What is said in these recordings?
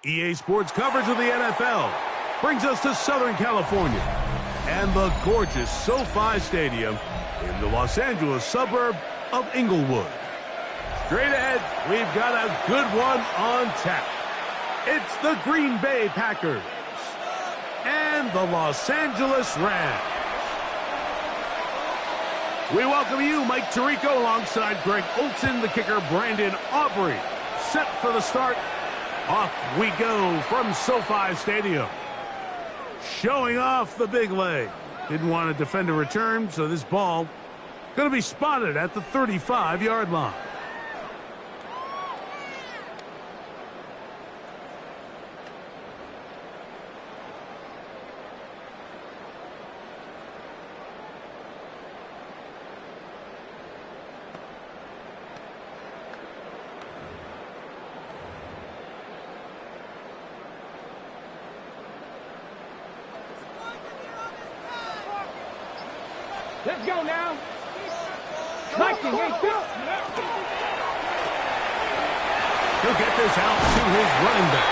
EA Sports coverage of the NFL brings us to Southern California and the gorgeous SoFi Stadium in the Los Angeles suburb of Inglewood. Straight ahead, we've got a good one on tap. It's the Green Bay Packers and the Los Angeles Rams. We welcome you, Mike Tirico, alongside Greg Olson, the kicker, Brandon Aubrey. Set for the start. Off we go from SoFi Stadium. Showing off the big leg. Didn't want to defend a return, so this ball going to be spotted at the 35-yard line. Let's go now. Mikey, hey, go. He'll get this out to his running back.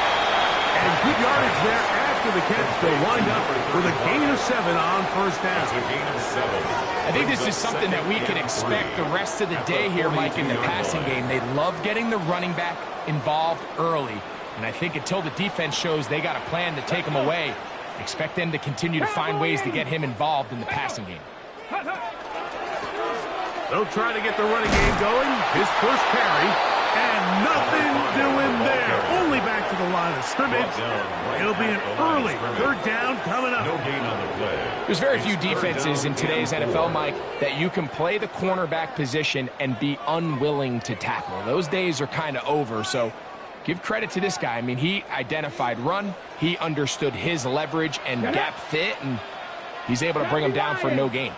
And good yardage there after the catch. They'll wind up with a gain of 7 on first down. I think this is something that we can expect the rest of the day here, Mike, in the passing game. They love getting the running back involved early. And I think until the defense shows they got a plan to take him away, expect them to continue to find ways to get him involved in the passing game. They'll try to get the running game going. His first carry, and nothing doing there. Only back to the line of scrimmage. It'll be an early third down coming up. No gain on the play. There's very few defenses in today's NFL, Mike, that you can play the cornerback position and be unwilling to tackle. Those days are kind of over, so give credit to this guy. I mean, he identified run, he understood his leverage and gap fit, and he's able to bring him down for no gain.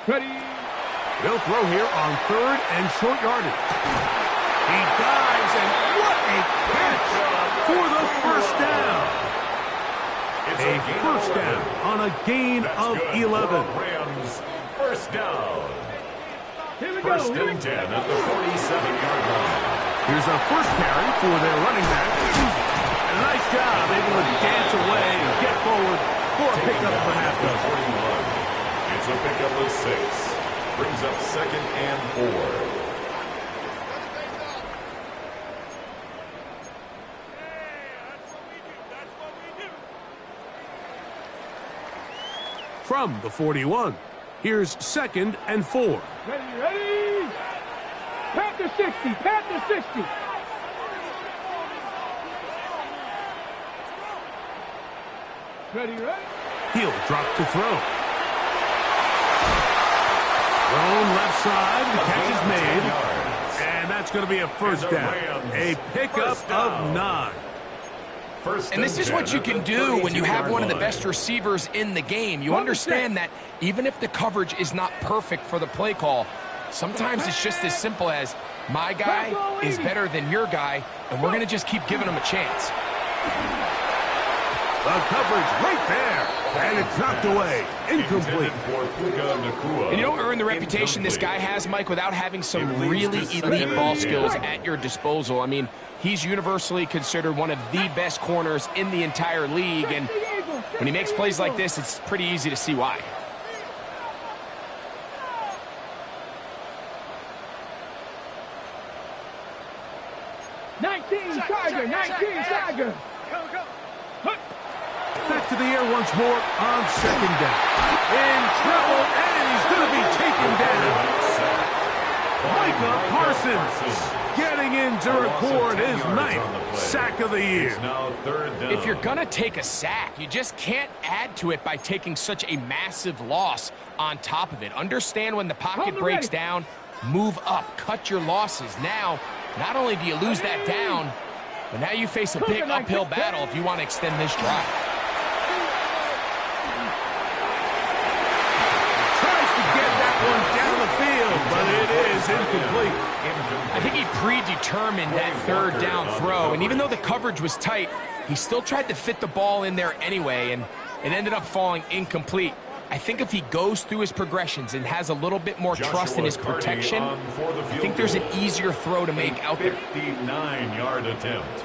Ready. He'll throw here on third and short yardage. He dives, and what a catch for the first down. A first down on a gain of 11. Rams, first down. Here we First go. and 10 at the 47-yard line. Here's our first carry for their running back. And a nice job, able to dance away and get forward for a pickup of a half dozen. It's a pickup of 6. Brings up 2nd and 4. From the 41, here's 2nd and 4. Ready, ready. Panther 60, Panther 60. Ready, ready. He'll drop to throw. Thrown left side, the catch is made, and that's going to be a first down. A pickup of 9. And this is what you can do when you have one of the best receivers in the game. You understand that even if the coverage is not perfect for the play call, sometimes it's just as simple as my guy is better than your guy, and we're going to just keep giving him a chance. The coverage right there, and it's knocked away. Incomplete. And you don't earn the reputation this guy has, Mike, without having some really elite ball skills at your disposal. I mean, he's universally considered one of the best corners in the entire league, and when he makes plays like this, it's pretty easy to see why. Tiger, 19 Tiger. Back to the air once more on second down. In trouble, and he's going to be taken down. Micah Parsons getting in to record his 9th sack of the year. If you're going to take a sack, you just can't add to it by taking such a massive loss on top of it. Understand when the pocket breaks down, move up, cut your losses. Now, not only do you lose that down, but now you face a big uphill battle if you want to extend this drive. Tries to get that one down the field, but it is incomplete. I think he predetermined that third down throw, and even though the coverage was tight, he still tried to fit the ball in there anyway, and it ended up falling incomplete. I think if he goes through his progressions and has a little bit more trust in his protection, I think there's an easier throw to make out there. 59-yard attempt.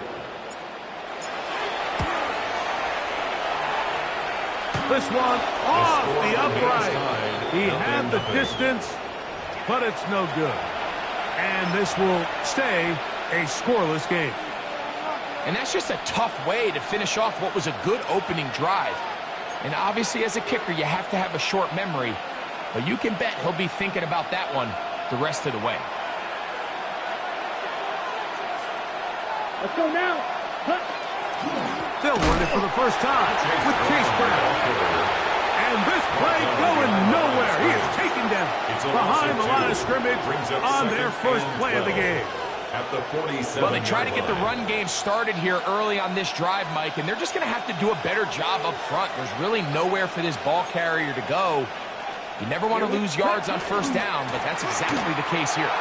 This one off the upright. He had the distance, but it's no good. And this will stay a scoreless game. And that's just a tough way to finish off what was a good opening drive. And obviously, as a kicker, you have to have a short memory. But you can bet he'll be thinking about that one the rest of the way. Let's go now. They'll run it for the first time with Chase Brown. And this play going nowhere. He is taken down behind the line of scrimmage on their first play of the game. At the 47. Well, they try to get the run game started here early on this drive, Mike, and they're just going to have to do a better job up front. There's really nowhere for this ball carrier to go. You never want to lose yards on first down, but that's exactly the case here.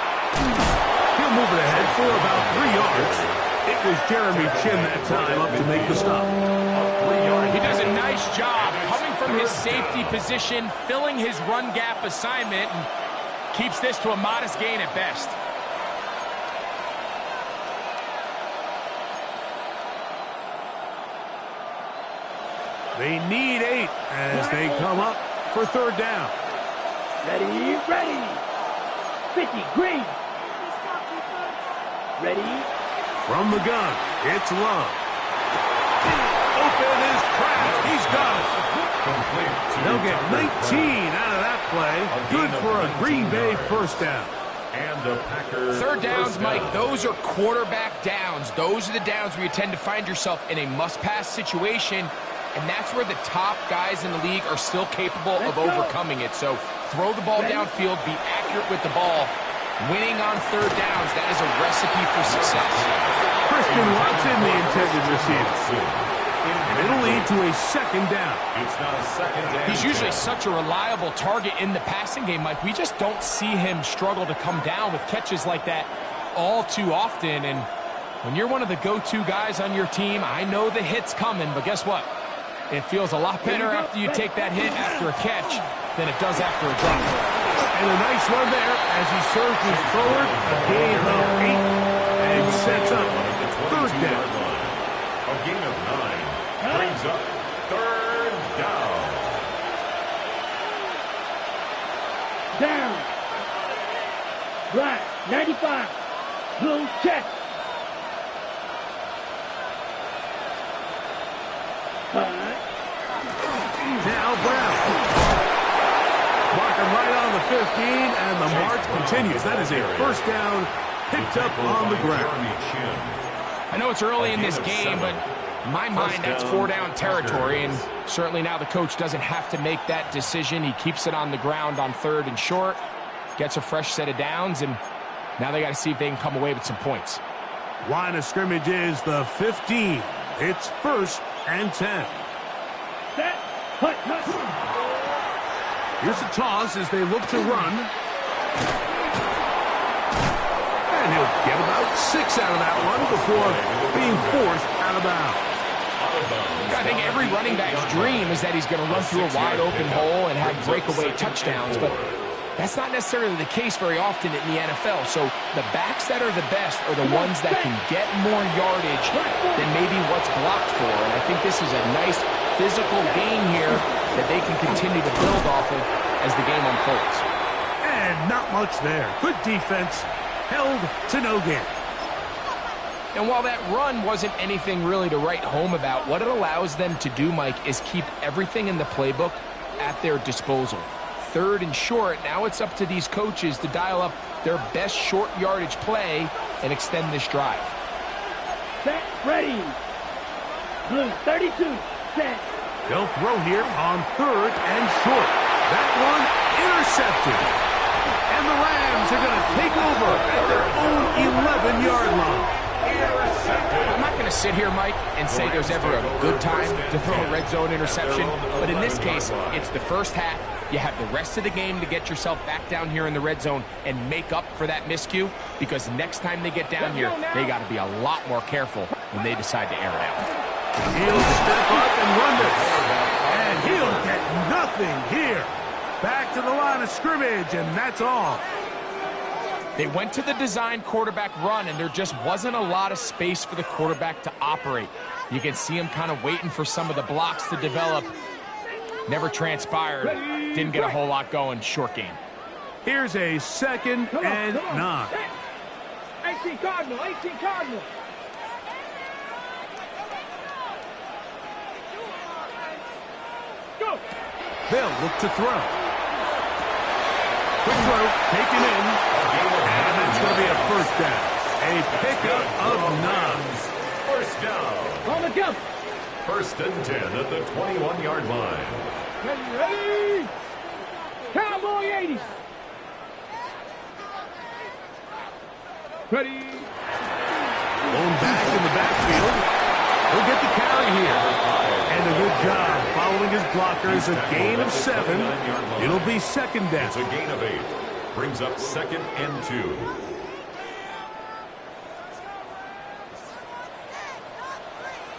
He'll move it ahead for about 3 yards. It was Jeremy Chin that time up to make the stop. He does a nice job coming from his safety position, filling his run gap assignment, and keeps this to a modest gain at best. They need 8 as they come up for third down. Ready, ready. 50, green. Ready. From the gun, it's Love. Open is Kraft. He's got it. They'll get 19 out of that play. Good for a Green Bay first down. And the Packers. Third downs, Mike, those are quarterback downs. Those are the downs where you tend to find yourself in a must-pass situation, and that's where the top guys in the league are still capable of overcoming it. So throw the ball downfield, be accurate with the ball. Winning on third downs, that is a recipe for success. Christian Watson, the intended receiver. And it'll lead to a second down. It's now second down. He's usually such a reliable target in the passing game, Mike. We just don't see him struggle to come down with catches like that all too often. And when you're one of the go-to guys on your team, I know the hit's coming, but guess what? It feels a lot better after you take that hit after a catch than it does after a drop. And a nice run there as he surges forward. A gain of 8 and sets up third down. A gain of 9 brings up third down. Down. Black, 95. Blue, check. Now Brown. Marking right on the 15, and the march continues. That is a first down picked up on the ground. I know it's early in this game, but in my mind, that's 4-down territory, and certainly now the coach doesn't have to make that decision. He keeps it on the ground on third and short, gets a fresh set of downs, and now they got to see if they can come away with some points. Line of scrimmage is the 15. It's 1st and 10. Set. Hut, hut. Here's a toss as they look to run. And he'll get about 6 out of that one before being forced out of bounds. I think every running back's dream is that he's going to run through a wide open hole and have breakaway touchdowns, but that's not necessarily the case very often in the NFL. So the backs that are the best are the ones that can get more yardage than maybe what's blocked for. And I think this is a nice physical gain here that they can continue to build off of as the game unfolds. And not much there. Good defense. Held to no gain. And while that run wasn't anything really to write home about, what it allows them to do, Mike, is keep everything in the playbook at their disposal. Third and short, now it's up to these coaches to dial up their best short yardage play and extend this drive. Set, ready. Blue, 32, set. They'll throw here on third and short. That one intercepted. And the Rams are going to take over at their own 11-yard line. I'm not going to sit here, Mike, and say there's ever a good time to throw a red zone interception, but in this case, it's the first half. You have the rest of the game to get yourself back down here in the red zone and make up for that miscue, because next time they get down here, they got to be a lot more careful when they decide to air it out. He'll step up and run this. And And he'll get nothing here. Back to the line of scrimmage, and that's all. They went to the design quarterback run, and there just wasn't a lot of space for the quarterback to operate. You can see him kind of waiting for some of the blocks to develop. Never transpired. Didn't get a whole lot going. Short game. Here's a 2nd and 9. 18 Cardinal, 18 Cardinal. Go. They'll look to throw. Quick throw, taken in, and it's going to be a first down. A pickup of 9. First down. On the jump. 1st and 10 at the 21-yard line. Ready. Cowboy 80. Ready. Going back in the backfield. He'll get the carry here. And a good job following his blockers. A gain of 7. It'll be 2nd down. It's a gain of 8. Brings up 2nd and 2.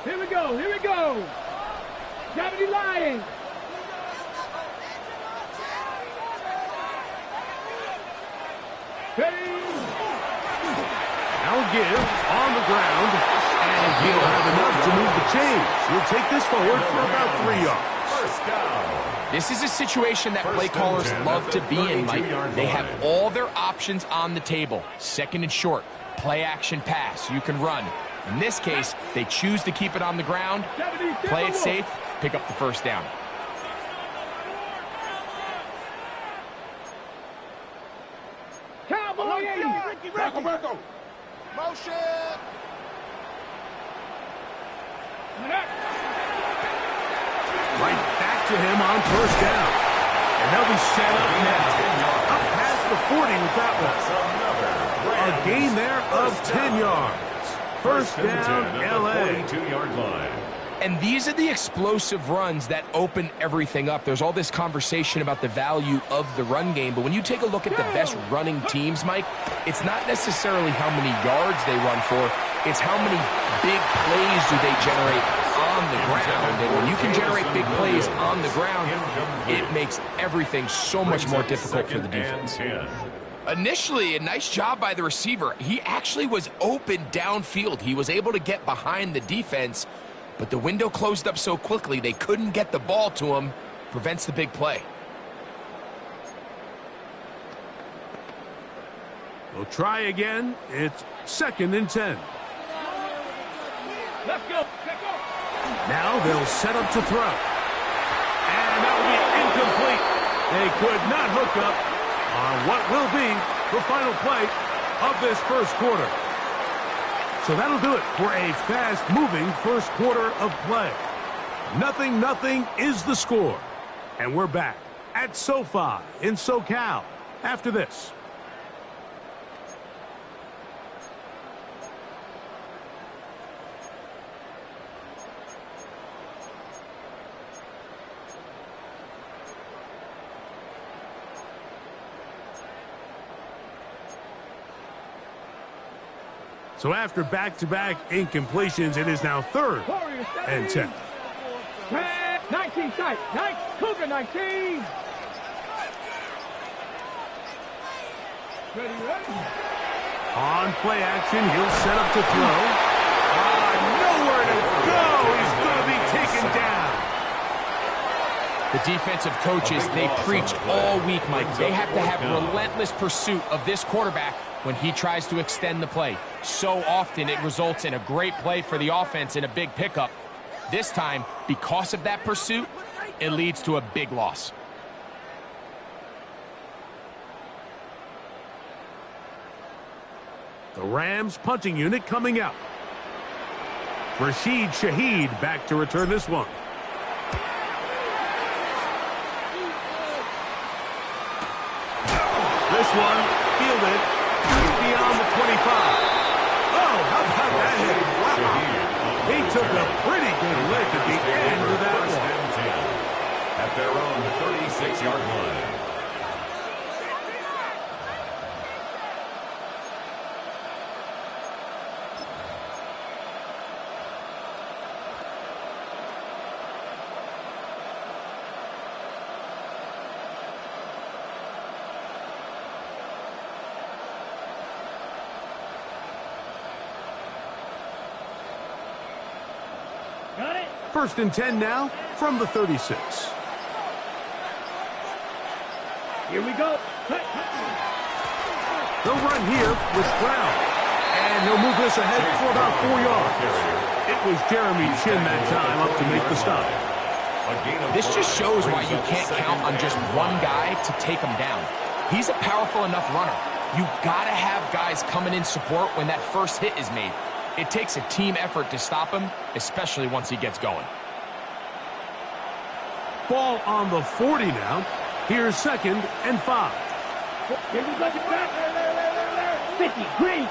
Here we go, here we go. Deputy Lion. Ready. Now give on the ground, and he'll have enough to move the chains. He'll take this forward for about 3 yards. First down. This is a situation that play callers love to be in, Mike. They have all their options on the table. 2nd and short, play action pass. You can run. In this case, they choose to keep it on the ground, play it safe, pick up the first down. Cowboy 80. Ricky. Motion. Right back to him on 1st down. And they'll be set up now. Up past the 40 with that one. A gain there of 10 yards. First down, L.A. 42-yard line. And these are the explosive runs that open everything up. There's all this conversation about the value of the run game, but when you take a look at the best running teams, Mike, it's not necessarily how many yards they run for, it's how many big plays do they generate on the ground. And when you can generate big plays on the ground, it makes everything so much more difficult for the defense. Initially, a nice job by the receiver. He actually was open downfield. He was able to get behind the defense, but the window closed up so quickly they couldn't get the ball to him. Prevents the big play. We'll try again. It's 2nd and 10. Let's go. Let's go. Now they'll set up to throw. And that will be incomplete. They could not hook up on what will be the final play of this first quarter. So that'll do it for a fast-moving first quarter of play. 0-0 is the score. And we're back at SoFi in SoCal after this. So after back-to-back incompletions, it is now 3rd and 10. 19 sight. Cougar 19. Ready. On play action, he'll set up to throw. Nowhere to go. He's going to be taken down. The defensive coaches, they preach all week, Mike. They have to have relentless pursuit of this quarterback when he tries to extend the play. So often it results in a great play for the offense and a big pickup. This time, because of that pursuit, it leads to a big loss. The Rams punting unit coming out. Rashid Shaheed back to return this one. This one fielded beyond the 25. Oh, how about that hit? Wow. He took a pretty good lick at the end of that one. At their own 36-yard line. First and 10 now from the 36. Here we go. They'll run here with Brown. And he'll move this ahead for about 4 yards. It was Jeremy Chin that time up to make the stop. This just shows why you can't count on just one guy to take him down. He's a powerful enough runner. You gotta have guys coming in support when that first hit is made. It takes a team effort to stop him, especially once he gets going. Ball on the 40 now. Here's 2nd and 5. Give me back. 50, green.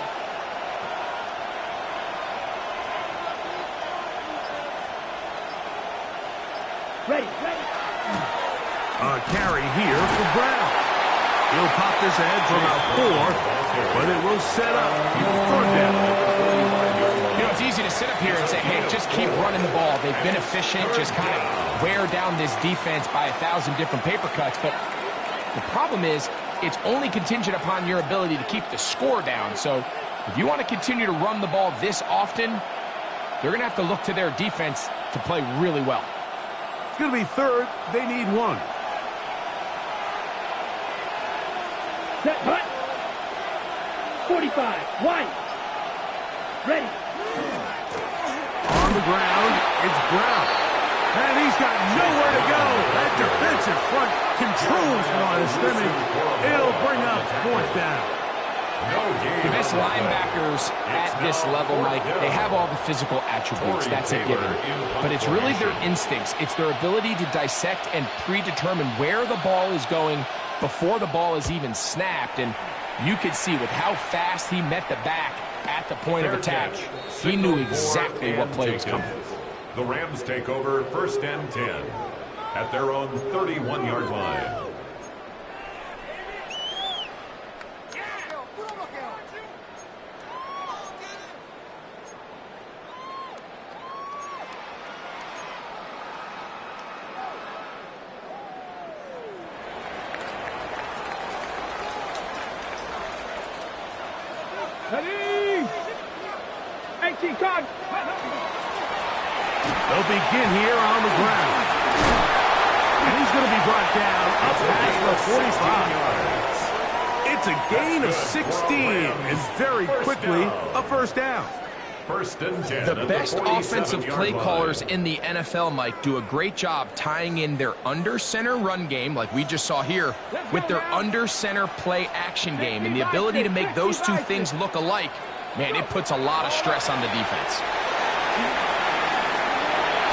Ready. A carry here for Brown. He'll pop this ahead for about 4, but it will set up 3rd down. You know, it's easy to sit up here and say, hey, just keep running the ball. They've been efficient, just kind of wear down this defense by 1,000 different paper cuts. But the problem is, it's only contingent upon your ability to keep the score down. So if you want to continue to run the ball this often, they're going to have to look to their defense to play really well. It's going to be 3rd. They need 1. Set, hut. 45, wide. Ready. On the ground, it's Brown. And he's got nowhere to go. That defensive front controls the line of scrimmage. It'll bring up 4th down. The best linebackers at this level, Mike, they have all the physical attributes. That's a given. But it's really their instincts. It's their ability to dissect and predetermine where the ball is going before the ball is even snapped. And you could see with how fast he met the back at the point of attack, he knew exactly what play was coming. The Rams take over 1st and 10 at their own 31-yard line. Ready. 18 card. They'll begin here on the ground. And he's going to be brought down up past the 45. It's a gain of 16, and very quickly a 1st down. 1st and 10. The best offensive play callers in the NFL, Mike, do a great job tying in their under-center run game, like we just saw here, with their under-center play action game. And the ability to make those two things look alike, man, it puts a lot of stress on the defense.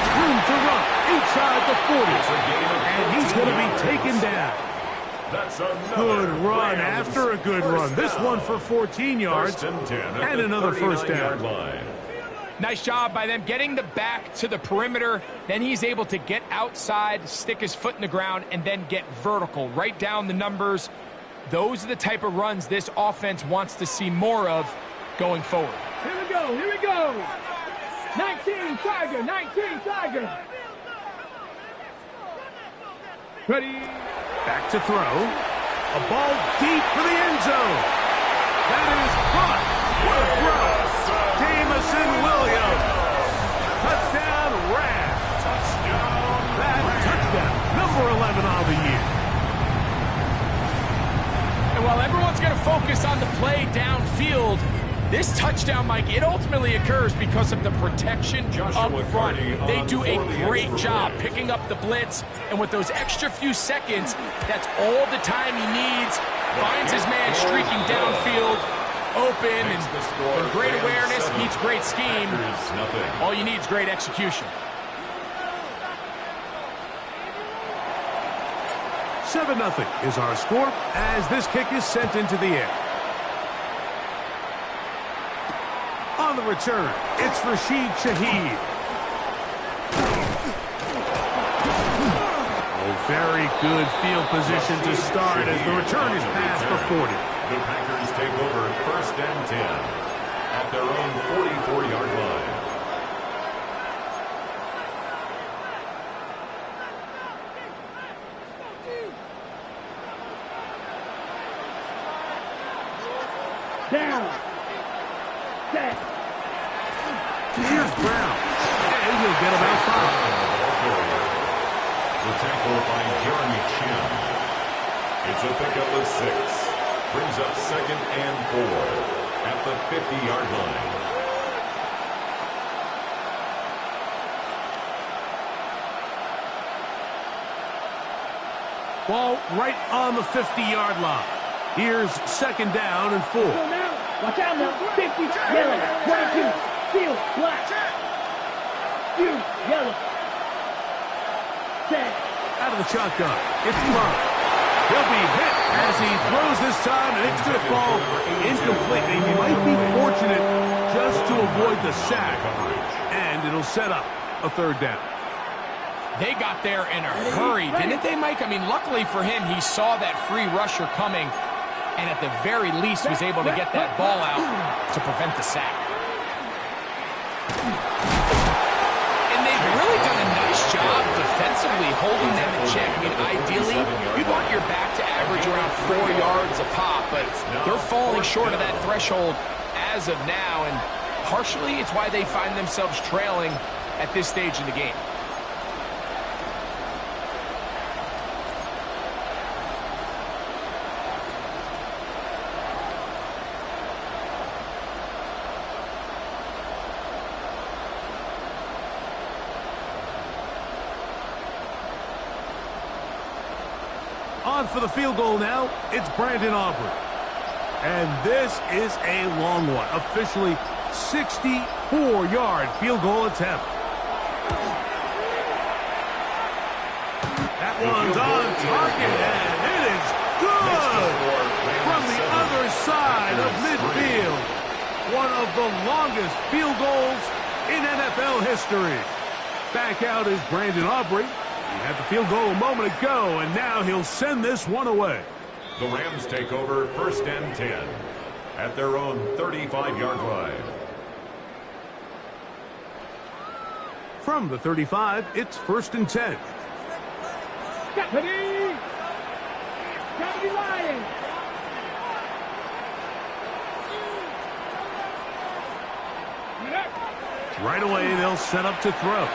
Room to run inside the 40. And he's going to be taken down. That's Good run after a good run. This one for 14 yards and another 1st down. Nice job by them getting the back to the perimeter. Then he's able to get outside, stick his foot in the ground, and then get vertical. Right down the numbers. Those are the type of runs this offense wants to see more of going forward. Here we go. 19 Tiger. Ready. Back to throw. A ball deep for the end zone. That is caught. What a throw. Jamison Williams. Touchdown, Rams. That touchdown, number 11 on the year. And while everyone's going to focus on the play downfield, this touchdown, Mike, it ultimately occurs because of the protection up front. They do a great job picking up the blitz, and with those extra few seconds, that's all the time he needs. Finds his man streaking downfield, open, and great awareness meets great scheme. All you need is great execution. 7-0 is our score as this kick is sent into the air. On the return, it's Rashid Shaheed. Very good field position to start as the return is past the 40. The Packers take over 1st and 10 at their own 44-yard line. Down. Set. Here's Brown. And he'll He'll get about 5. The tackle by Jeremy Chin. It's a pickup of 6. Brings up 2nd and 4 at the 50-yard line. Ball right on the 50-yard line. Here's 2nd down and 4. Watch out now. 50, yellow. 22, field, black. Field, yellow. Set. Out of the shotgun. It's Love. He'll be hit as he throws this time, and it's going to fall incomplete. And he might be fortunate just to avoid the sack. And it'll set up a 3rd down. They got there in a hurry, didn't they, Mike? I mean, luckily for him, he saw that free rusher coming, and at the very least was able to get that ball out to prevent the sack. And they've really done a nice job defensively holding them in check. I mean, ideally, you'd want your back to average around 4 yards a pop, but they're falling short of that threshold as of now, and partially it's why they find themselves trailing at this stage in the game. On for the field goal now, it's Brandon Aubrey. And this is a long one, officially 64-yard field goal attempt. That one's on target, and it is good from the other side of midfield. One of the longest field goals in NFL history. Back out is Brandon Aubrey. He had the field goal a moment ago, and now he'll send this one away. The Rams take over 1st and 10 at their own 35-yard line. From the 35, it's 1st and 10. Deputy! Deputy Lion! Right away, they'll set up to throw.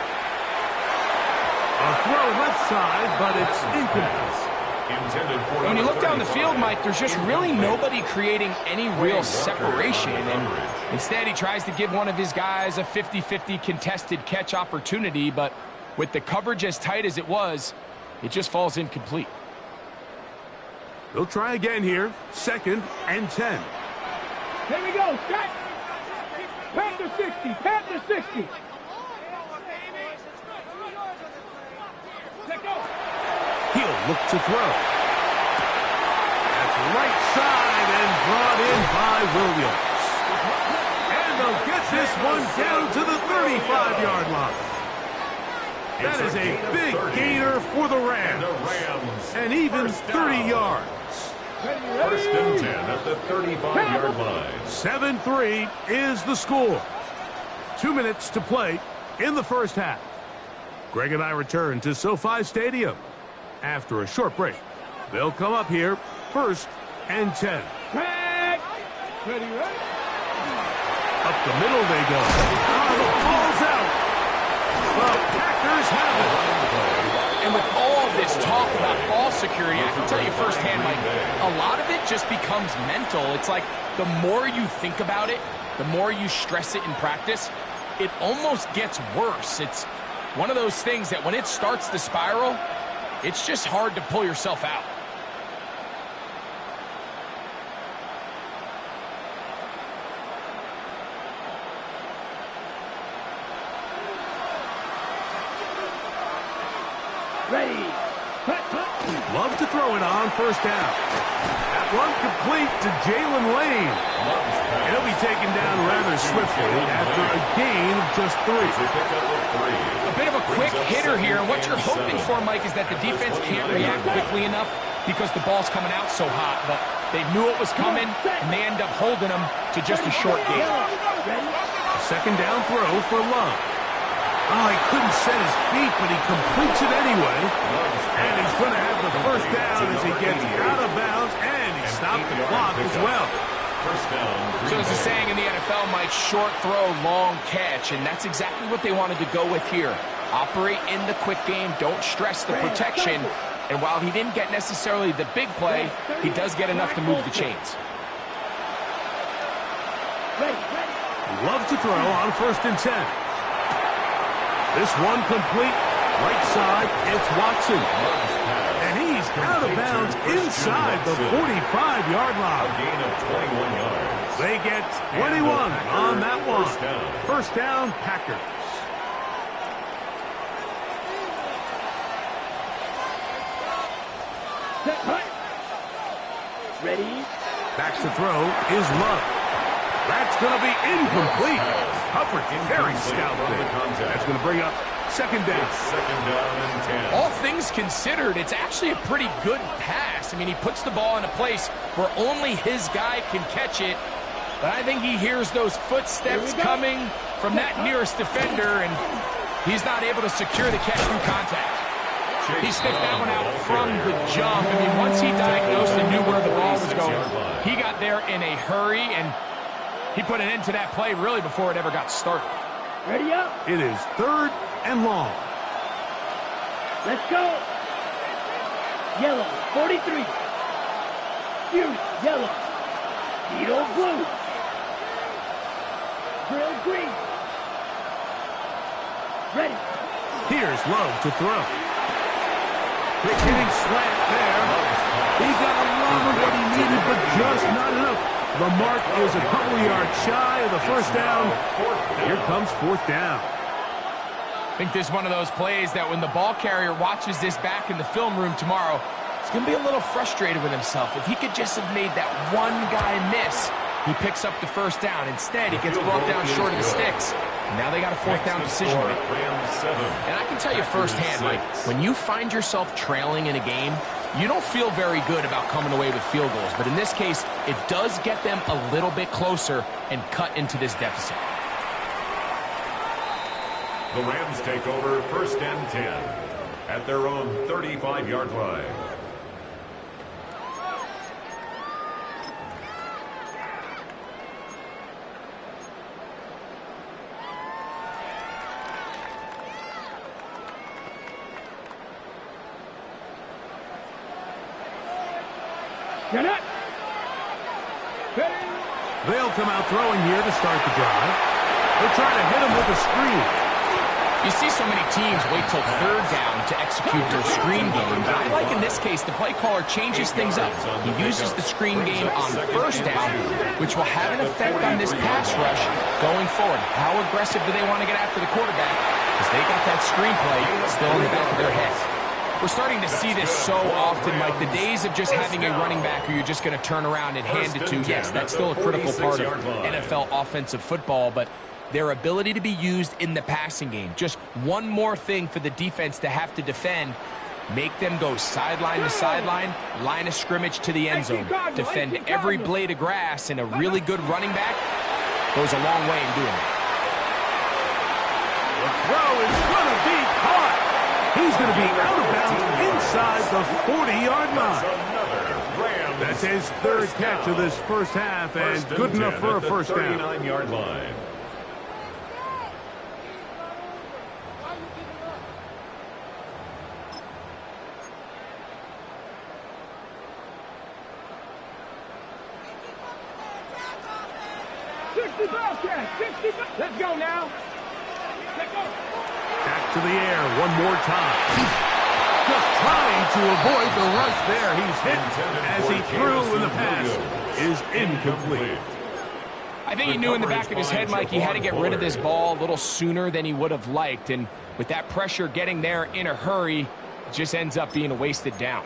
A throw left side, but it's incomplete. When you look down the field, Mike, there's just really nobody creating any real separation. And instead, he tries to give one of his guys a 50-50 contested catch opportunity. But with the coverage as tight as it was, it just falls incomplete. They'll try again here. 2nd and 10. Here we go. Set. Panther 60. Panther 60. He'll look to throw. That's right side and brought in by Williams. And they'll get this one down to the 35-yard line. That is a big gainer for the Rams. And even 30 yards. 1st and 10 at the 35-yard line. 7-3 is the score. 2 minutes to play in the first half. Greg and I return to SoFi Stadium after a short break. They'll come up here 1st and 10. Ready, ready. Up the middle they go. Oh, the ball's out. The Packers have it. And with all this talk about ball security, I can tell you firsthand, Mike, a lot of it just becomes mental. It's like the more you think about it, the more you stress it in practice, it almost gets worse. It's one of those things that when it starts to spiral, it's just hard to pull yourself out. Ready. Love to throw it on 1st down. That one complete to Jalen Lane. He'll be taken down rather swiftly after a gain of just 3. A bit of a quick hitter here, and what you're hoping for, Mike, is that the defense can't react quickly enough because the ball's coming out so hot, but they knew it was coming, and they end up holding them to just a short gain. 2nd down throw for Love. Oh, he couldn't set his feet, but he completes it anyway. And he's going to have the 1st down as he gets out of bounds, and he stopped the clock as well. So as the saying in the NFL, Mike, short throw, long catch, and that's exactly what they wanted to go with here. Operate in the quick game, don't stress the protection, and while he didn't get necessarily the big play, he does get enough to move the chains. Love to throw on 1st and 10. This one complete. Right side, it's Watson. And he's out of bounds inside the 45-yard line. A gain of 21 yards. They get 21 on that one. First down, Packers. Ready? Back to throw is Love. That's going to be incomplete. Coverage very stout there. That's going to bring up 2nd down. It's 2nd down and 10. All things considered, it's actually a pretty good pass. I mean, he puts the ball in a place where only his guy can catch it. But I think he hears those footsteps coming from that nearest defender, and he's not able to secure the catch through contact. He sniffed that one out from the jump. I mean, once he diagnosed and knew where the ball was going, he got there in a hurry, and he put an end to that play really before it ever got started. Ready up. It is 3rd and long. Let's go. Yellow, 43. Fury, yellow. Beetle, blue. Grill, green. Ready. Here's Love to throw. Quick hitting slant there. He got a lot of what he needed, but just not enough. The mark is a couple yards shy of the 1st down. Here comes 4th down. I think this is one of those plays that when the ball carrier watches this back in the film room tomorrow, he's going to be a little frustrated with himself. If he could just have made that one guy miss, he picks up the 1st down. Instead, he gets brought down short of the sticks. Now they got a 4th down decision to make. And I can tell you firsthand, Mike, when you find yourself trailing in a game, you don't feel very good about coming away with field goals. But in this case, it does get them a little bit closer and cut into this deficit. The Rams take over 1st and 10 at their own 35-yard line. Get it. They'll come out throwing here to start the drive. They're trying to hit him with a screen. You see so many teams wait till 3rd down to execute their screen game, but I like in this case the play caller changes things up. He uses the screen game on 1st down, which will have an effect on this pass rush going forward. How aggressive do they want to get after the quarterback? Because they got that screen play still in the back of their head. We're starting to see this so often, Mike. The days of just having a running back who you're just going to turn around and hand it to, yes, that's still a critical part of NFL offensive football, but their ability to be used in the passing game, just one more thing for the defense to have to defend, make them go sideline to sideline, line of scrimmage to the end zone, defend every blade of grass, and a really good running back goes a long way in doing it. The throw is going to be caught. He's going to be out of bounds inside the 40-yard line. That's his 3rd catch of this 1st half, and good enough for a 1st down. 39-yard line. Let's go now. Let's go. Back to the air one more time. Just trying to avoid the rush there. He's hit as he threw, and the pass is incomplete. I think he knew in the back of his head, Mike, he had to get rid of this ball a little sooner than he would have liked. And with that pressure getting there in a hurry, it just ends up being a wasted down.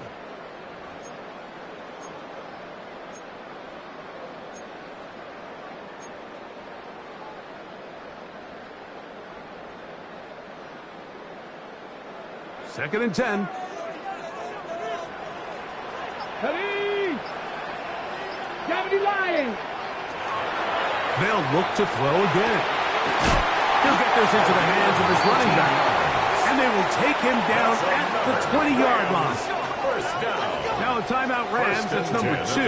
Second and 10. Ready. Gravity Lions. They'll look to throw again. He'll get this into the hands of his running back, and they will take him down at the 20-yard line. First down. Now Now a timeout Rams. That's number 2,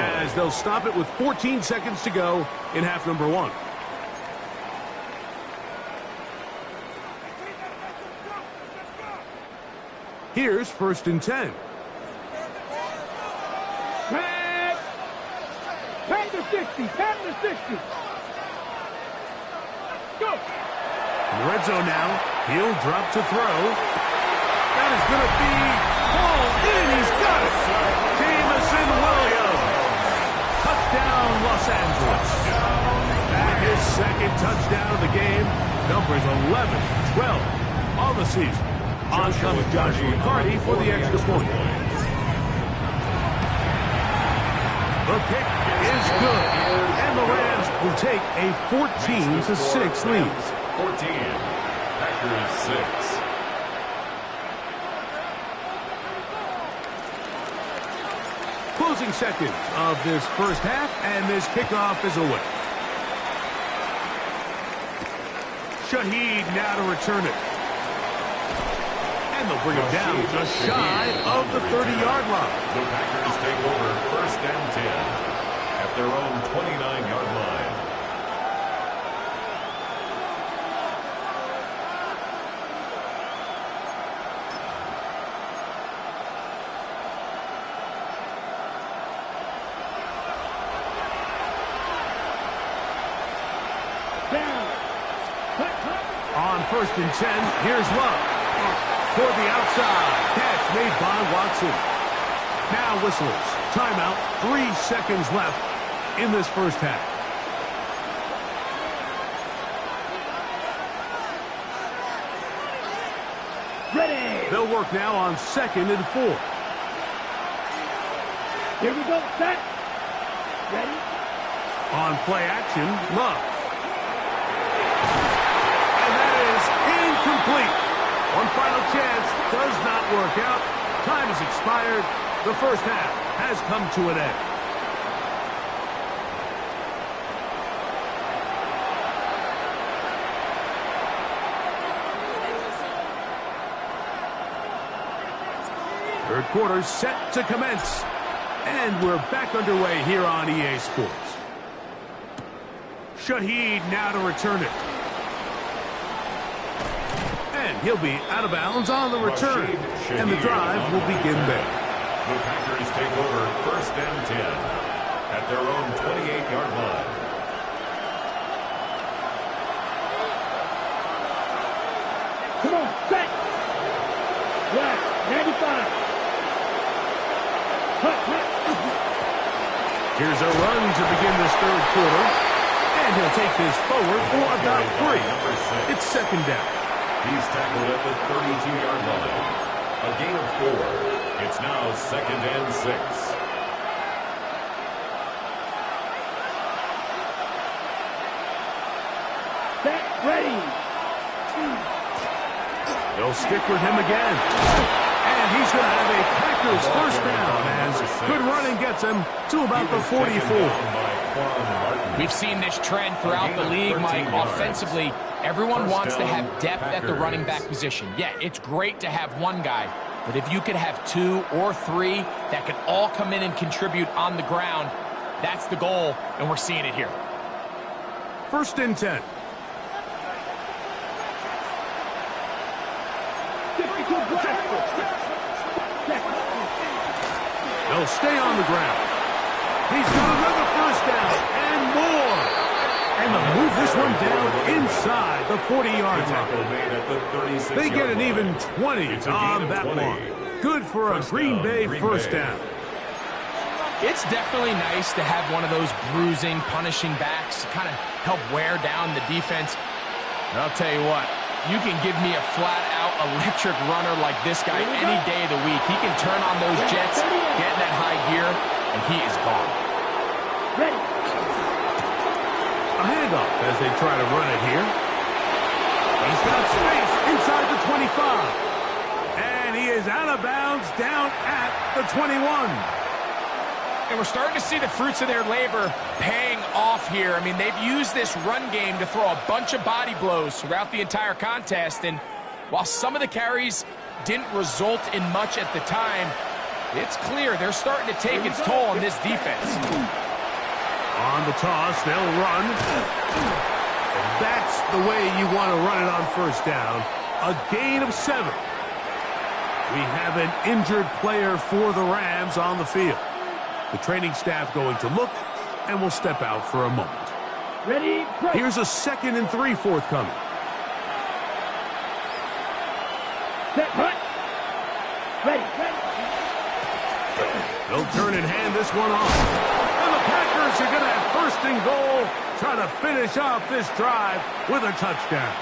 as they'll stop it with 14 seconds to go in half number 1. Here's 1st and 10. Pass to 60. Pass to 60. Go. In the red zone now. He'll drop to throw. That is going to be hauled in. He's got it. Jameson Williams. Touchdown, Los Angeles. And his 2nd touchdown of the game. Numbers 11, 12 on the season. On comes Joshua McCarty for the extra point. The kick is good. And the Rams will take a 14-6 lead. 14. Packers 6. Closing seconds of this first half, and this kickoff is away. Shaheed now to return it. And they'll bring him down just shy of the 30-yard line. The Packers take over 1st and 10 at their own 29-yard line. On 1st and 10, here's Love. Toward the outside. Catch made by Watson. Now whistles. Timeout. 3 seconds left in this first half. Ready. They'll work now on 2nd and 4. Here we go. Set. Ready. On play action, Love. And that is incomplete. One final chance does not work out. Time has expired. The first half has come to an end. Third quarter set to commence. And we're back underway here on EA Sports. Shaheed now to return it. And he'll be out of bounds on the return. And the drive will begin there. The Packers take over 1st and 10 at their own 28-yard line. Come on, set. Left, 95. Here's a run to begin this third quarter. And he'll take this forward for about 3. It's 2nd down. He's tackled at the 32-yard line. A gain of 4. It's now 2nd and 6. Set, ready. They'll stick with him again. And he's going to have a Packers first down as good running gets him to about the 44. We've seen this trend throughout the league, Mike. Offensively, everyone wants to have depth at the running back position. Yeah, it's great to have one guy, but if you could have 2 or 3 that could all come in and contribute on the ground, that's the goal, and we're seeing it here. 1st and 10. They'll stay on the ground. He's got another first down and more. And they'll move this one down inside the 40-yard line. They get an even 20 on that one. Good for a Green Bay first down. It's definitely nice to have one of those bruising, punishing backs to kind of help wear down the defense. And I'll tell you what, you can give me a flat-out electric runner like this guy any day of the week. He can turn on those jets, get in that high gear, and he is gone. Ready. A handoff as they try to run it here. He's got space inside the 25. And he is out of bounds down at the 21. And we're starting to see the fruits of their labor paying off here. I mean, they've used this run game to throw a bunch of body blows throughout the entire contest. And while some of the carries didn't result in much at the time, It's clear they're starting to take its toll on this defense. On the toss, they'll run. And that's the way you want to run it on first down. A gain of 7. We have an injured player for the Rams on the field. The training staff going to look, and will step out for a moment. Ready, break. Here's a 2nd and 3 forthcoming. Set, hut. Ready. They'll turn and hand this one off. And the Packers are going to have 1st and goal, trying to finish off this drive with a touchdown.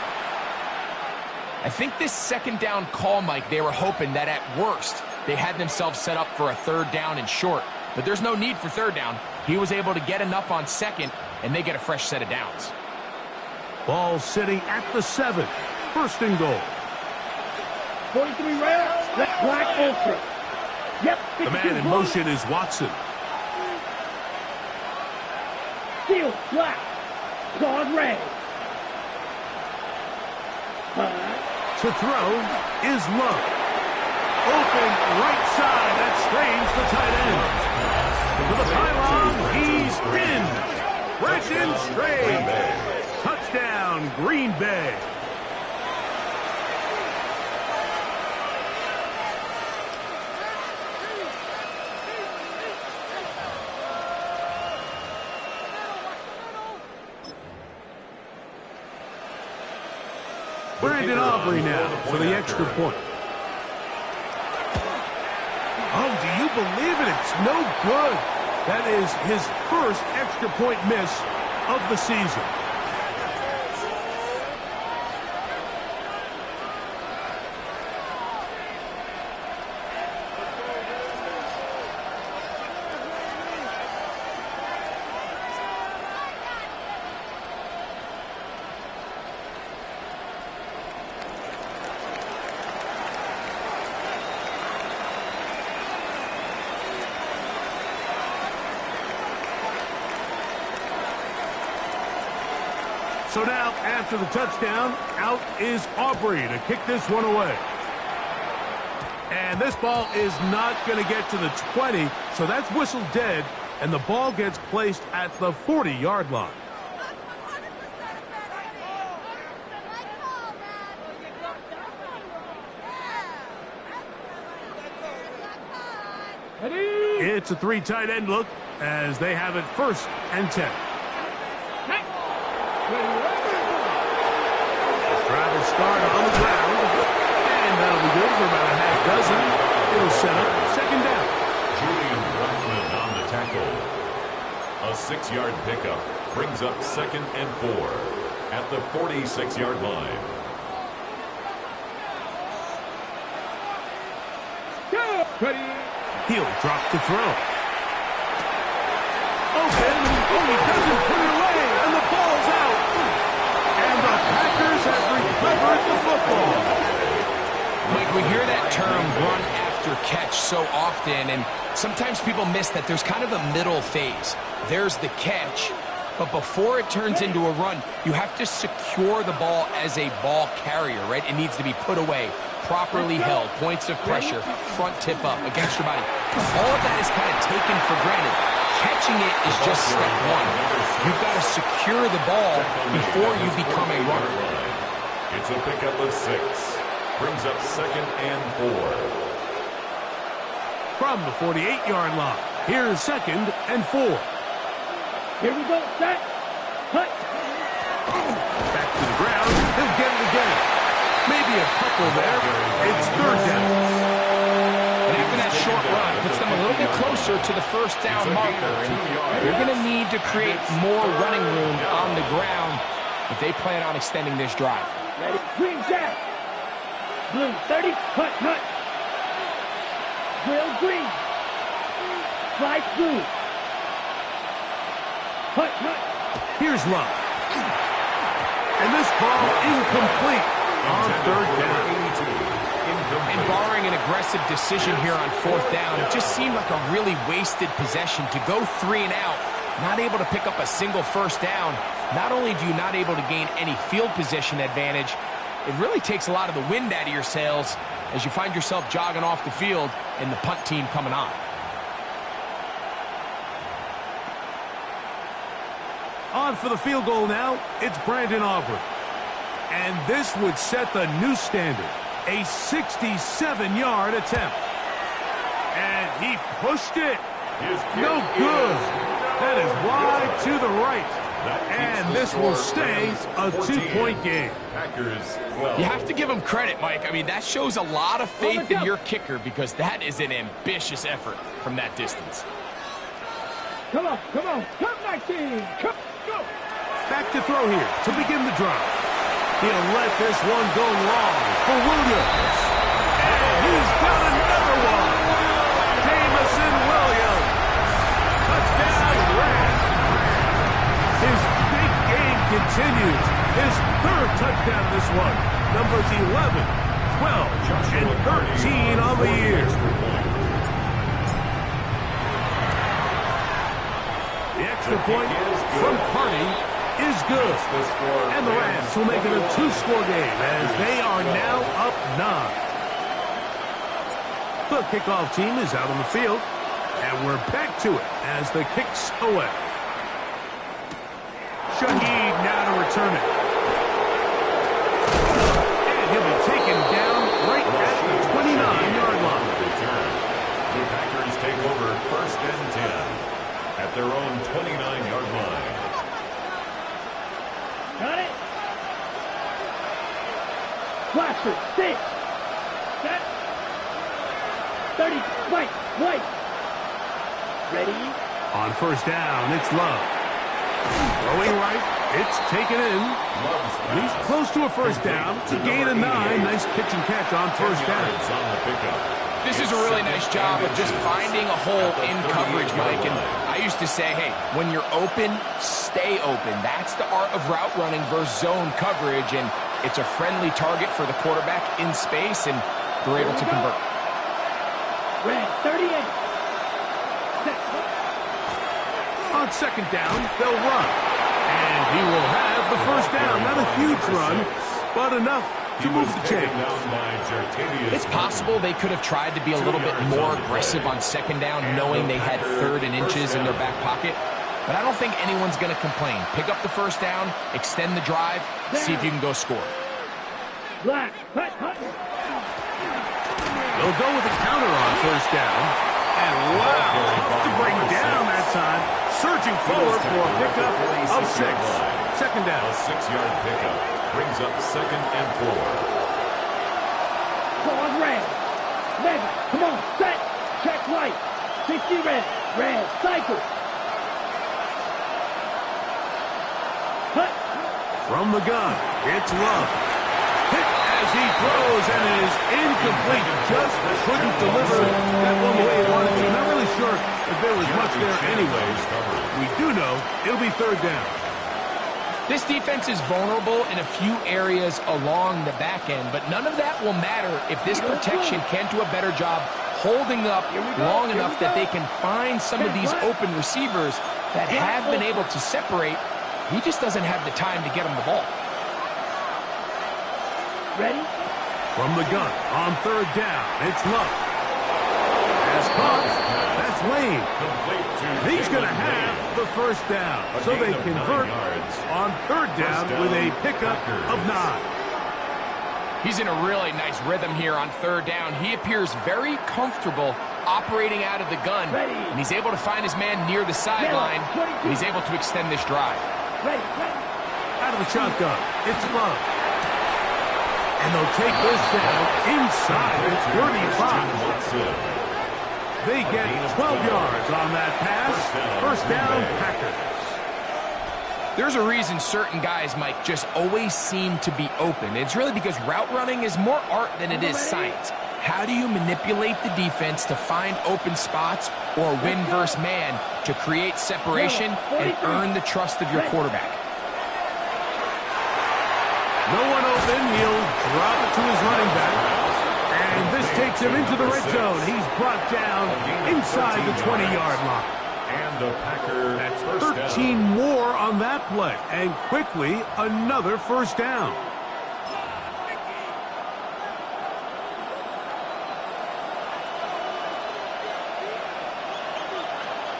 I think this 2nd down call, Mike, they were hoping that at worst they had themselves set up for a 3rd down and short. But there's no need for 3rd down. He was able to get enough on 2nd, and they get a fresh set of downs. Ball sitting at the 7. 1st and goal. 43 rounds, that black ultra. Yep. The man in motion is Watson. Steel black. Guard red. To throw is Love. Open right side. That strains the tight end. To the pylon, he's in. Brenton Strange. Touchdown, Green Bay. Brandon Aubrey now for the extra point. Oh, do you believe it? It's no good. That is his 1st extra point miss of the season. So now, after the touchdown, out is Aubrey to kick this one away. And this ball is not going to get to the 20, so that's whistled dead, and the ball gets placed at the 40-yard line. It's a 3 tight end look as they have it 1st and 10. Travel start on the ground, and that'll be good for about a half dozen. It'll set up 2nd down. Julian Blackman on the tackle. A 6-yard pickup brings up 2nd and 4 at the 46-yard line. He'll drop to throw. Open, oh, he doesn't put it away, and the ball's out. And the Packers have recovered the football. Mike, we hear that term run after catch so often, and sometimes people miss that there's kind of a middle phase. There's the catch, but before it turns into a run, you have to secure the ball as a ball carrier, right? It needs to be put away, properly held, points of pressure, front tip up, against your body. All of that is kind of taken for granted. Catching it is just step 1. You've got to secure the ball before you become a runner. It's a pickup of 6. Brings up 2nd and 4. From the 48-yard line, here's 2nd and 4. Here we go, set. Hut. Back to the ground. He'll get it again. Maybe a couple there. It's 3rd down. And after that short run, puts them a little bit closer to the 1st down marker. And they're going to need to create more running room on the ground if they plan on extending this drive. Ready, green jack. Blue 30, hut, hut. Grill green. Light blue. Hut, hut. Here's Love. And this ball incomplete on 3rd down. And barring an aggressive decision here on 4th down, it just seemed like a really wasted possession to go 3 and out, not able to pick up a single 1st down. Not only do you not able to gain any field position advantage, it really takes a lot of the wind out of your sails, as you find yourself jogging off the field and the punt team coming on. On for the field goal now, it's Brandon Aubrey. And this would set the new standard, a 67-yard attempt. And he pushed it. No good. That is wide to the right. And this will stay a 2-point game. You have to give him credit, Mike. I mean, that shows a lot of faith in your kicker because that is an ambitious effort from that distance. Come on, come back team, go. Back to throw here to begin the drive. He'll let this one go long for Williams. And he's got another one. Jamison Williams. Touchdown, Rams. His big game continues. His third touchdown this one. Numbers 11, 12, and 13 on the year. The extra point from Party is good. And the Rams will make it a 2-score game as they are now up 9. The kickoff team is out on the field. And we're back to it as the kick's away. Shaheed now to return it. And he'll be taken down right at the 29-yard line. The Packers take over 1st and 10 at their own 29-yard line. Got it. Flasher, 6. Set. 30, white. Ready? On 1st down, it's Love. Throwing right, it's taken in. He's close to a 1st down to gain a 9. Nice pitch and catch on 1st down. This is a really nice job of just finding a hole in coverage, Mike. And I used to say, hey, when you're open, stay open. That's the art of route running versus zone coverage. And it's a friendly target for the quarterback in space, and they're able to convert. Red, 38. On 2nd down, they'll run. And he will have the 1st down. Not a huge run, but enough to move the chains. It's possible they could have tried to be a little bit more aggressive on 2nd down, knowing they had 3rd and inches in their back pocket. But I don't think anyone's going to complain. Pick up the 1st down, extend the drive, see if you can go score. Black, hut. They'll go with a counter on 1st down. And wow, to bring down that time. Surging forward for a pickup of 6. 2nd down. A 6-yard pickup brings up 2nd and 4. Come on, red. Come on, set. Check right. 60 red. Cycle. Hut. From the gun, it's Love. Hit as he throws, and it is incomplete. Just couldn't deliver that one the way he wanted to. Not really sure if there was much there anyways. We do know it'll be 3rd down. This defense is vulnerable in a few areas along the back end, but none of that will matter if this protection can't do a better job holding up long enough that they can find some of these open receivers that have been able to separate. He just doesn't have the time to get them the ball. Ready? From the gun, on 3rd down, it's Love. As caught, that's Lane. He's going to have the 1st down, so they convert on 3rd down with a pickup of 9. He's in a really nice rhythm here on 3rd down. He appears very comfortable operating out of the gun, and he's able to find his man near the sideline, and he's able to extend this drive. Out of the shotgun, it's Love. And they'll take this down inside the 35. They get 12 yards on that pass. 1st down, Packers. There's a reason certain guys, Mike, just always seem to be open. It's really because route running is more art than it is science. How do you manipulate the defense to find open spots or win versus man to create separation and earn the trust of your quarterback? No one open. He'll drop it to his running back. And this takes him into the red zone. He's brought down inside the 20-yard line. And the Packer, that's 13 more on that play. And quickly, another 1st down.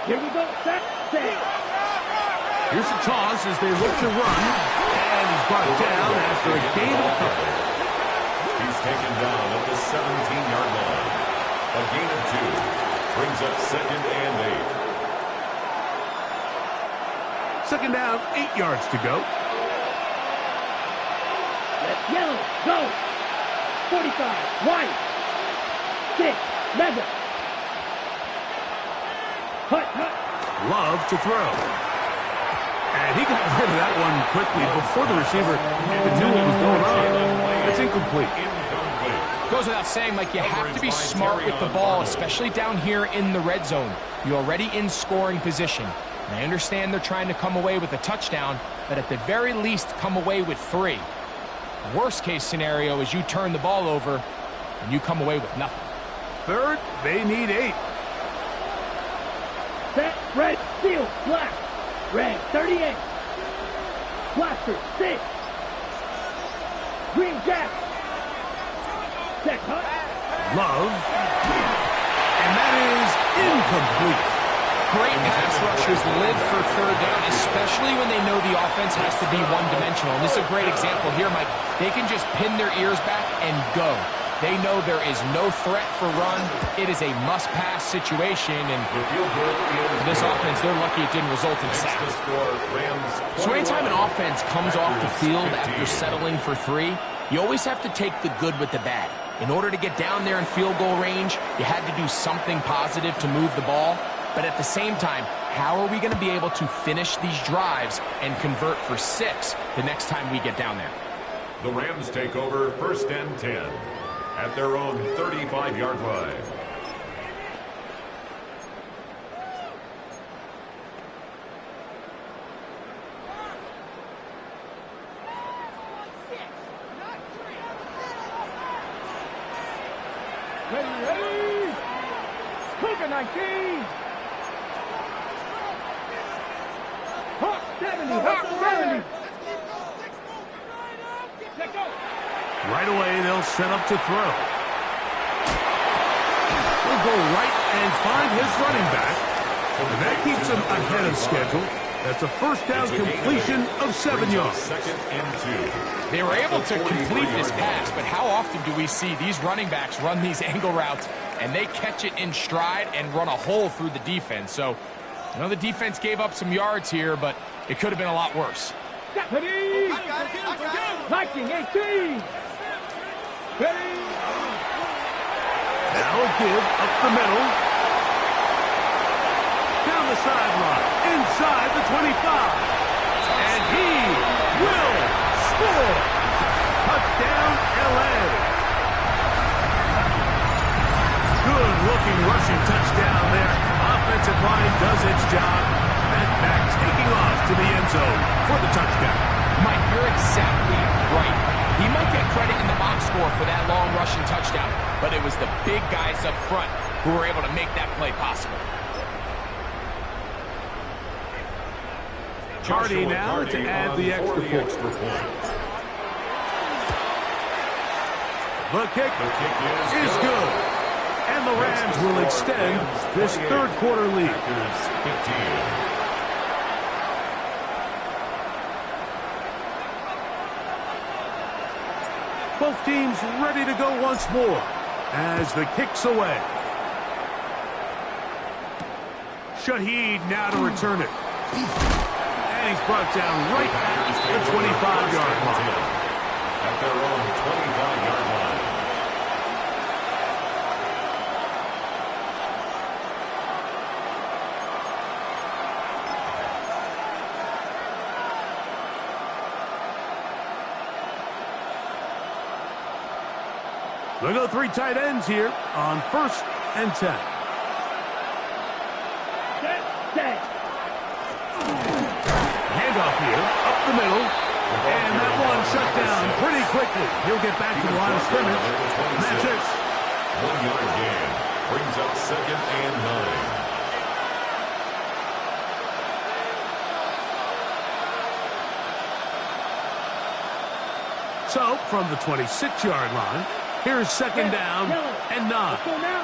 Here we go. Set. Here's the toss as they look to run. And he's brought down after a gain of a couple. He's taken down at the 17-yard line. A gain of 2 brings up 2nd and 8. Second down, 8 yards to go. Let's yellow. Go. 45. White. 6. Mega. Hut. Love to throw. And he got rid of that one quickly before the receiver even knew what was going on. It's incomplete. Goes without saying, Mike, you have to be smart with the ball, especially down here in the red zone. You're already in scoring position. And I understand they're trying to come away with a touchdown, but at the very least, come away with 3. Worst case scenario is you turn the ball over and you come away with nothing. Third, they need 8. Set. Red. Steel. Black. Red. 38. Blaster. 6. Green Jack. Set. Hut. Love. And that is incomplete. Great pass rushers live for third down, especially when they know the offense has to be one-dimensional. And this is a great example here, Mike. They can just pin their ears back and go. They know there is no threat for run. It is a must-pass situation, and for this offense, they're lucky it didn't result in a sack. So anytime an offense comes off the field after settling for 3, you always have to take the good with the bad. In order to get down there in field goal range, you had to do something positive to move the ball. But at the same time, how are we going to be able to finish these drives and convert for 6 the next time we get down there? The Rams take over 1st and 10 at their own 35-yard line. Ready. Cougar 19. Hawk 70. Hawk 70. Let's go. Right away, they'll set up to throw. He'll go right and find his running back. And that keeps him ahead of schedule. That's a first down completion of 7 yards. 2nd and 2. They were able to complete this pass, but how often do we see these running backs run these angle routes and they catch it in stride and run a hole through the defense? So, I know the defense gave up some yards here, but it could have been a lot worse. Ready. Viking 18. Ready. Now a give up the middle. Down the sideline. Inside the 25. And he will score. Touchdown, L.A. Good-looking rushing touchdown there. Offensive line does its job. And back taking off to the end zone for the touchdown. Mike, you're exactly right. He might get credit in the box score for that long rushing touchdown, but it was the big guys up front who were able to make that play possible. Hardy now to add the extra point. The kick is good. And the Rams will extend this third quarter lead. Both teams ready to go once more as the kick's away. Shaheed now to return it. And he's brought down right at the 25-yard line. At their own 25-yard line. They'll go 3 tight ends here on 1st and 10. Set. Handoff here, up the middle. And that one shut down pretty quickly. He'll get back to the line of scrimmage. And that's it. 1-yard gain brings up 2nd and 9. So, from the 26-yard line, here's 2nd down and 9. Let's go now.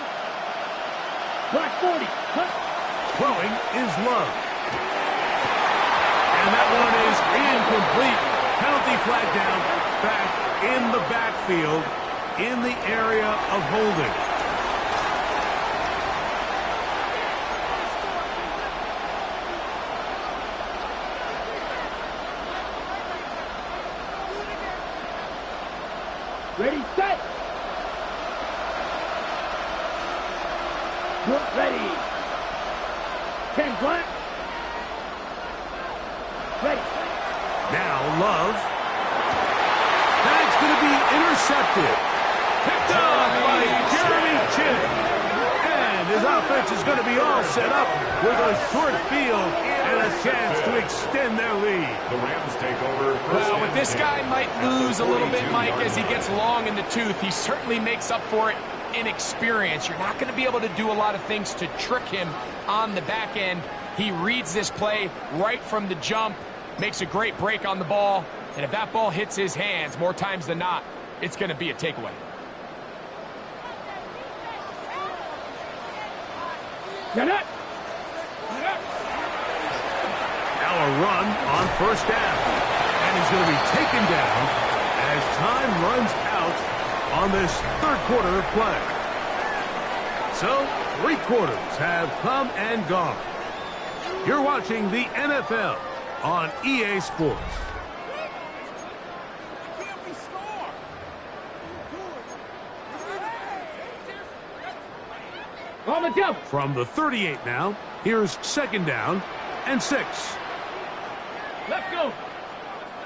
Black 40. Hut. Throwing is Love. And that one is incomplete. Penalty flag down, back in the backfield, in the area of holding. Ready, set. Good, ready. 10 black. Ready. Now Love. That's going to be intercepted. Picked off by Jeremy Chin. And his offense is going to be all set up with a short field and a chance to extend their lead. The Rams take over. Well, but this guy might lose a little bit, Mike, as he gets long in the tooth. He certainly makes up for it in experience. You're not going to be able to do a lot of things to trick him on the back end. He reads this play right from the jump, makes a great break on the ball, and if that ball hits his hands more times than not, it's going to be a takeaway. Get it. Now a run on first down. And he's going to be taken down as time runs out on this third quarter of play. So, 3 quarters have come and gone. You're watching the NFL on EA Sports. On the jump. From the 38 now, here's second down and 6. Let's go.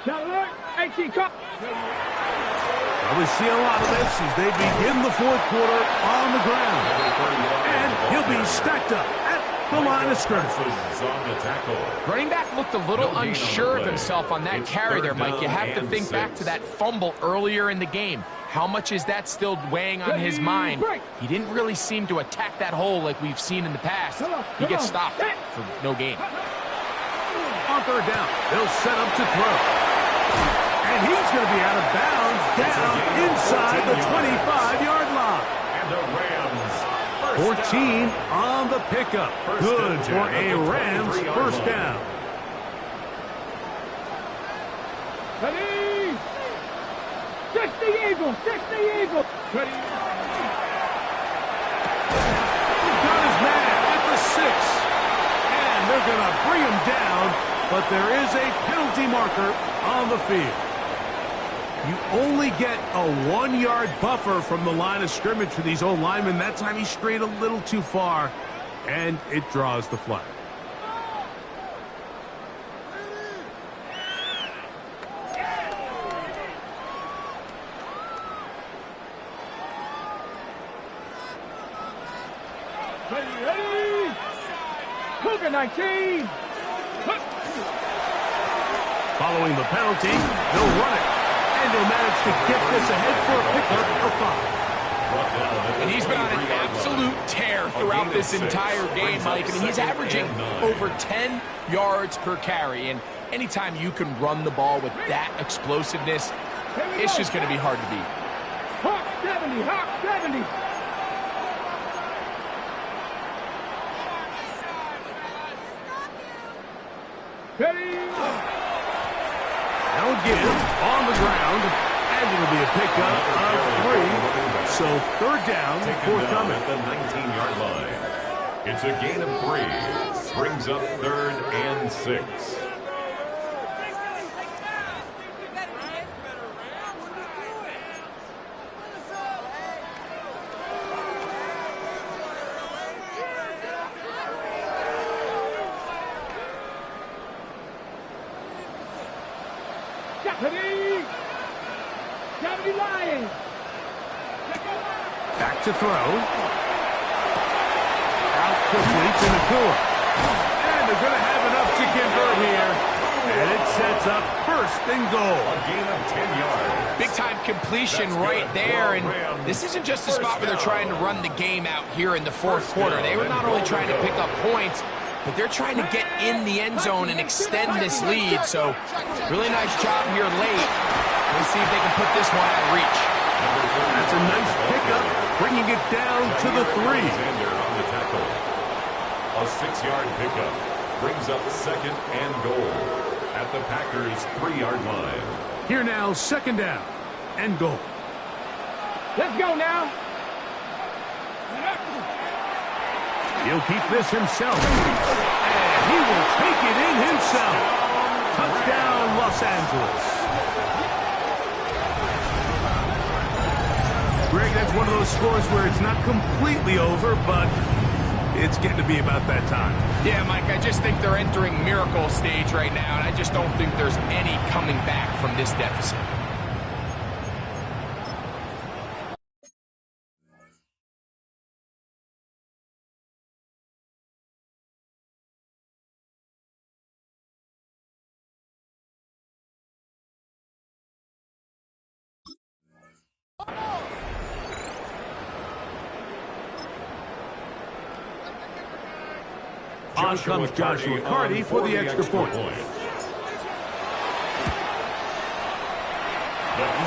Shot alert. 18 cut. Probably see a lot of this as they begin the fourth quarter on the ground. And he'll be stacked up at the line of scrimmage. Running back looked a little unsure of himself on that carry there, Mike. You have to think back to that fumble earlier in the game. How much is that still weighing on his mind? He didn't really seem to attack that hole like we've seen in the past. He gets stopped for no gain. On third down, they'll set up to throw. And he's going to be out of bounds down inside the 25-yard line. And the Rams 14 on the pickup. Good for a Rams first down. Ready. 60 Eagles. 60 Eagles. Ready. Got his man at the 6. And they're going to bring him down, but there is a penalty marker on the field. You only get a 1-yard buffer from the line of scrimmage for these old linemen. That time he strayed a little too far, and it draws the flag. Ready. Cougar 19. Following the penalty, they'll run it. And they'll manage to get this ahead for a pickup of 5. And he's been on an absolute tear throughout this entire game, Mike. I mean, he's averaging over 10 yards per carry. And anytime you can run the ball with that explosiveness, it's just going to be hard to beat. Hawk 70. Hawk 70. Ready. Now give on the ground, and it'll be a pickup of 3. So third down, forthcoming. At the 19-yard line. It's a gain of 3. Brings up third and 6. Ready. 70 Lions. Back to throw. Out quickly to Nakua. And they're going to have enough to convert here. And it sets up first and goal. A gain of 10 yards. Big-time completion right there. And this isn't just a spot where they're trying to run the game out here in the fourth quarter. They were not only trying to pick up points, but they're trying to get in the end zone and extend this lead. So, really nice job here late. Let's see if they can put this one out of reach. That's a nice pickup, bringing it down to the 3. A 6-yard pickup brings up second and goal at the Packers' 3-yard line. Here now, second down and goal. Let's go now. He'll keep this himself. And he will take it in himself. Touchdown, Los Angeles. Greg, that's one of those scores where it's not completely over, but it's getting to be about that time. Yeah, Mike, I just think they're entering miracle stage right now, and I just don't think there's any coming back from this deficit. On comes Joshua Carty for the extra point. He's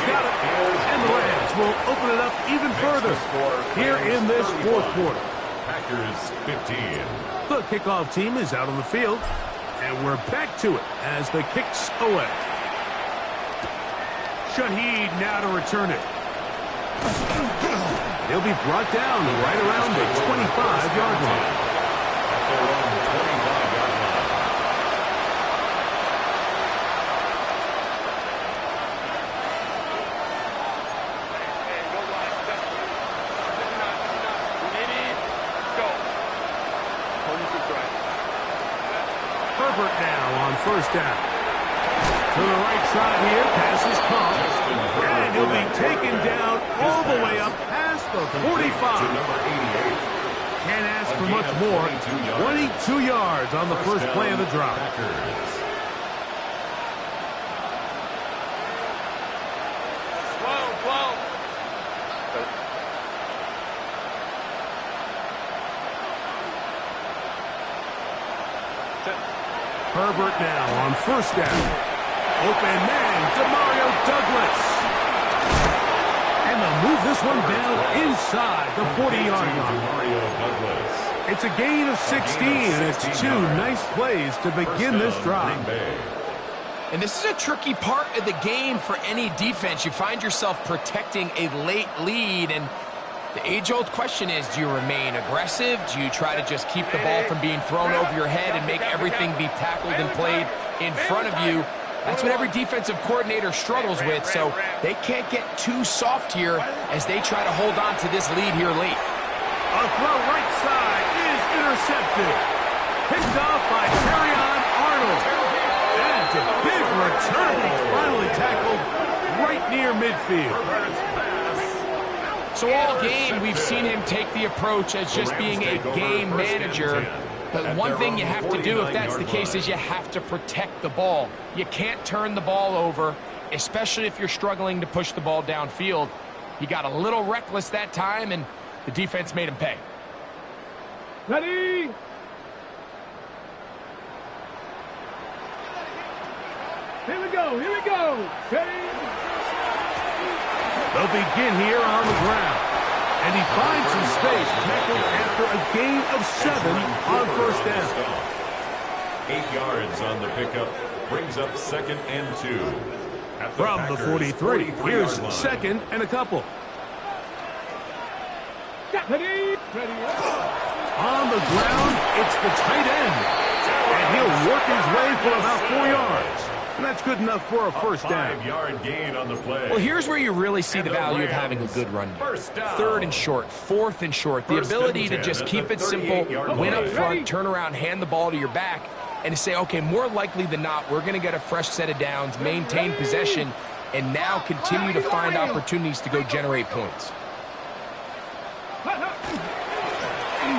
got it. And the Rams will open it up even further here in this fourth quarter. Packers 15. The kickoff team is out on the field, and we're back to it as the kick's away. Shaheed now to return it. He'll be brought down right around the 25-yard line. Their own 25-yard line. Herbert now on first down. To the right side here, pass is caught. And he'll be taken down all the way up past the 45. To number 88. Can't ask for much more. 22 yards on the first play of the drive. Herbert now on first down. Open man, Demario Douglas. And they'll move this one down inside the 40-yard line. It's a gain of 16, and it's two nice plays to begin this drive. And this is a tricky part of the game for any defense. You find yourself protecting a late lead, and the age-old question is, do you remain aggressive? Do you try to just keep the ball from being thrown over your head and make everything be tackled and played in front of you? That's what every defensive coordinator struggles with, so they can't get too soft here as they try to hold on to this lead here late. A throw right side is intercepted. Picked off by Terrion Arnold. And a big return. Finally tackled right near midfield. So all game, we've seen him take the approach as just being a game manager. But one thing you have to do if that's the case is you have to protect the ball. You can't turn the ball over, especially if you're struggling to push the ball downfield. He got a little reckless that time, and the defense made him pay. Ready? Here we go, here we go. Ready? They'll begin here on the ground. And he finds some space, tackled after a gain of 7 on first down. 8 yards on the pickup, brings up second and 2. From the 43, here's second and a couple. Ready? On the ground, it's the tight end. And he'll work his way for about 4 yards. And that's good enough for a first down. 5-yard gain on the play. Well, here's where you really see the value of having a good run game. Third and short, fourth and short. The ability to just keep it simple, win up front, turn around, hand the ball to your back, and to say, okay, more likely than not, we're going to get a fresh set of downs, maintain possession, and now continue to find opportunities to go generate points.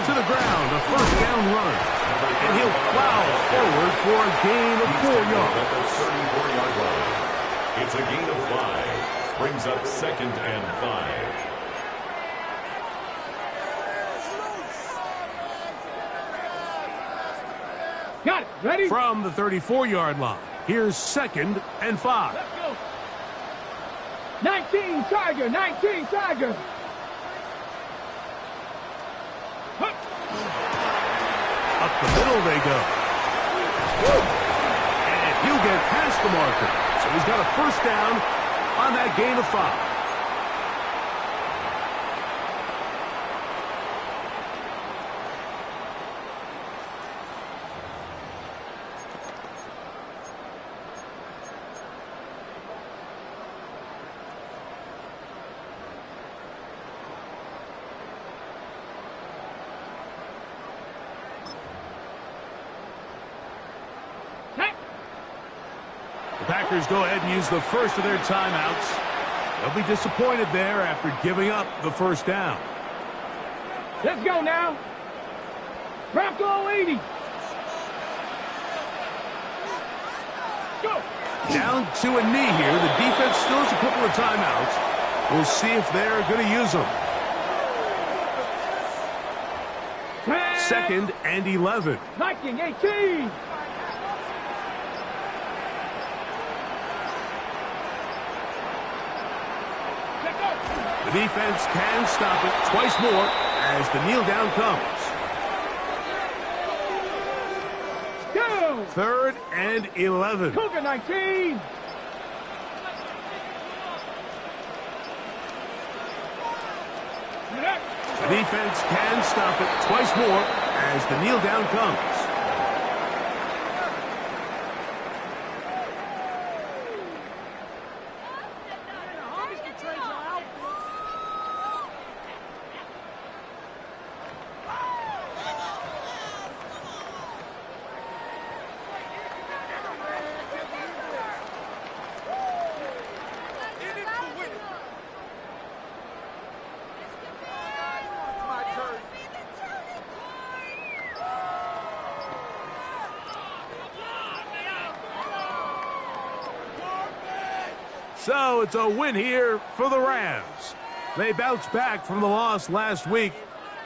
To the ground, a first down run. And he'll plow forward for a gain of 4 yards. At the 34-yard line. It's a gain of 5. Brings up second and 5. Got it. Ready? From the 34-yard line, here's second and 5. Let's go. 19 Tiger, 19 Tiger. A Up the middle they go. And he'll get past the marker. So he's got a first down on that gain of 5. Packers go ahead and use the first of their timeouts. They'll be disappointed there after giving up the first down. Let's go now. Bronco 80. Go. Down to a knee here. The defense still has a couple of timeouts. We'll see if they're going to use them. 2nd and 11. Viking 18. The defense can stop it twice more as the kneel down comes. 3rd and 11. Cougar 19. The defense can stop it twice more as the kneel down comes. So it's a win here for the Rams. They bounced back from the loss last week,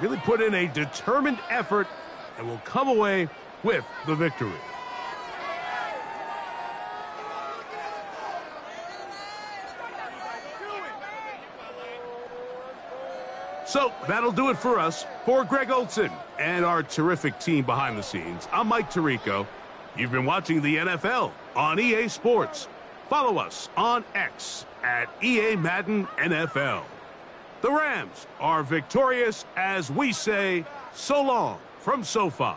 really put in a determined effort, and will come away with the victory. So that'll do it for us. For Greg Olson and our terrific team behind the scenes, I'm Mike Tirico. You've been watching the NFL on EA Sports. Follow us on X at EA Madden NFL. The Rams are victorious as we say so long from SoFi.